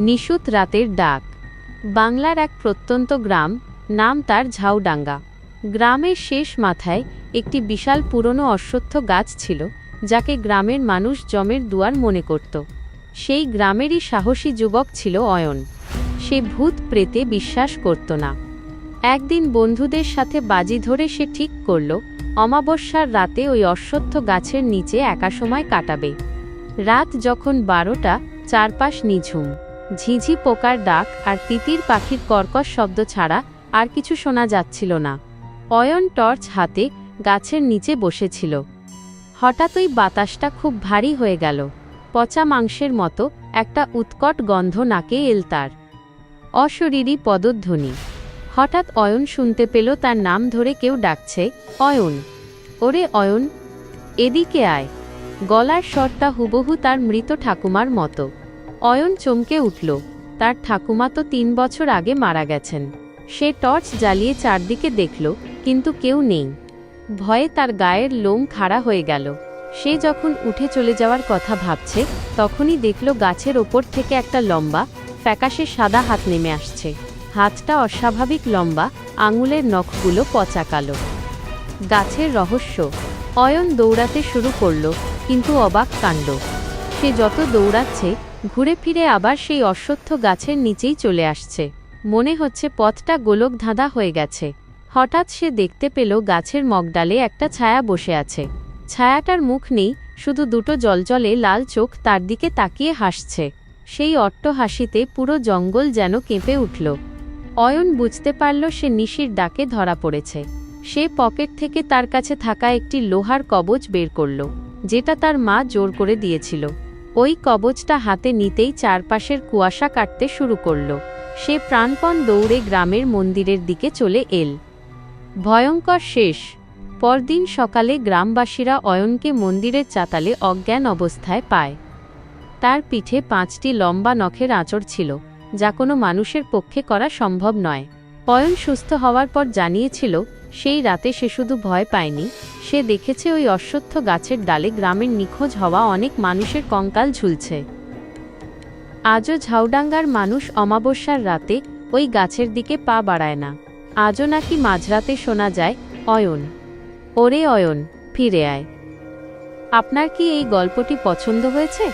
নিশুত রাতের ডাক। বাংলার এক প্রত্যন্ত গ্রাম, নাম তার ঝাউডাঙ্গা। গ্রামের শেষ মাথায় একটি বিশাল পুরনো অশ্বত্থ গাছ ছিল, যাকে গ্রামের মানুষ জমের দুয়ার মনে করত। সেই গ্রামেরই সাহসী যুবক ছিল অয়ন। সে ভূত প্রেতে বিশ্বাস করত না। একদিন বন্ধুদের সাথে বাজি ধরে সে ঠিক করল, অমাবস্যার রাতে ওই অশ্বত্থ গাছের নিচে একা সময় কাটাবে। রাত যখন 12টা, চারপাশ নিঝুম। ঝিঝি পোকার ডাক আর তিতির পাখির কর্কশ শব্দ ছাড়া আর কিছু শোনা যাচ্ছিল না। অয়ন টর্চ হাতে গাছের নিচে বসেছিল। হঠাৎ ওই বাতাসটা খুব ভারী হয়ে গেল। পচা মাংসের মতো একটা উৎকট গন্ধ নাকে এল তার। অশরীরী পদধ্বনি। হঠাৎ অয়ন শুনতে পেল তার নাম ধরে কেউ ডাকছে, অয়ন, ওরে অয়ন, এদিকে আয়। গলার স্বরটা হুবহু তার মৃত ঠাকুমার মতো। অয়ন চমকে উঠল। তার ঠাকুমা তো 3 বছর আগে মারা গেছেন। সে টর্চ জ্বালিয়ে চারদিকে দেখল, কিন্তু কেউ নেই। ভয়ে তার গায়ের লোম খাড়া হয়ে গেল। সে যখন উঠে চলে যাওয়ার কথা ভাবছে, তখনই দেখল গাছের ওপর থেকে একটা লম্বা, ফ্যাকাশে সাদা হাত নেমে আসছে। হাতটা অস্বাভাবিক লম্বা, আঙুলের নখগুলো পচা কালো। গাছের রহস্য। অয়ন দৌড়াতে শুরু করল, কিন্তু অবাক কাণ্ড। সে যত দৌড়াচ্ছে, ঘুরে ফিরে আবার সেই অশ্বত্থ গাছের নিচেই চলে আসছে। মনে হচ্ছে পথটা গোলকধাঁধা হয়ে গেছে। হঠাৎ সে দেখতে পেল গাছের মগডালে একটা ছায়া বসে আছে। ছায়াটার মুখ নেই, শুধু দুটো জলজলে লাল চোখ তার দিকে তাকিয়ে হাসছে। সেই অট্ট হাসিতে পুরো জঙ্গল যেন কেঁপে উঠল। অয়ন বুঝতে পারল সে নিশির ডাকে ধরা পড়েছে। সে পকেট থেকে তার কাছে থাকা একটি লোহার কবচ বের করল, যেটা তার মা জোর করে দিয়েছিল। ওই কবচটা হাতে নিতেই চারপাশের কুয়াশা কাটতে শুরু করল। সে প্রাণপণ দৌড়ে গ্রামের মন্দিরের দিকে চলে এল। ভয়ঙ্কর শেষ। পরদিন সকালে গ্রামবাসীরা অয়নকে মন্দিরের চাতালে অজ্ঞান অবস্থায় পায়। তার পিঠে 5টি লম্বা নখের আঁচড় ছিল, যা কোনো মানুষের পক্ষে করা সম্ভব নয়। অয়ন সুস্থ হওয়ার পর জানিয়েছিল, সেই রাতে সে শুধু ভয় পায়নি, সে দেখেছে ওই অশ্বত্থ গাছের ডালে গ্রামের নিখোঁজ হওয়া অনেক মানুষের কঙ্কাল ঝুলছে। আজও ঝাউডাঙ্গার মানুষ অমাবস্যার রাতে ওই গাছের দিকে পা বাড়ায় না। আজও নাকি মাঝরাতে শোনা যায়, অয়ন, ওরে অয়ন, ফিরে আয়। আপনার কি এই গল্পটি পছন্দ হয়েছে?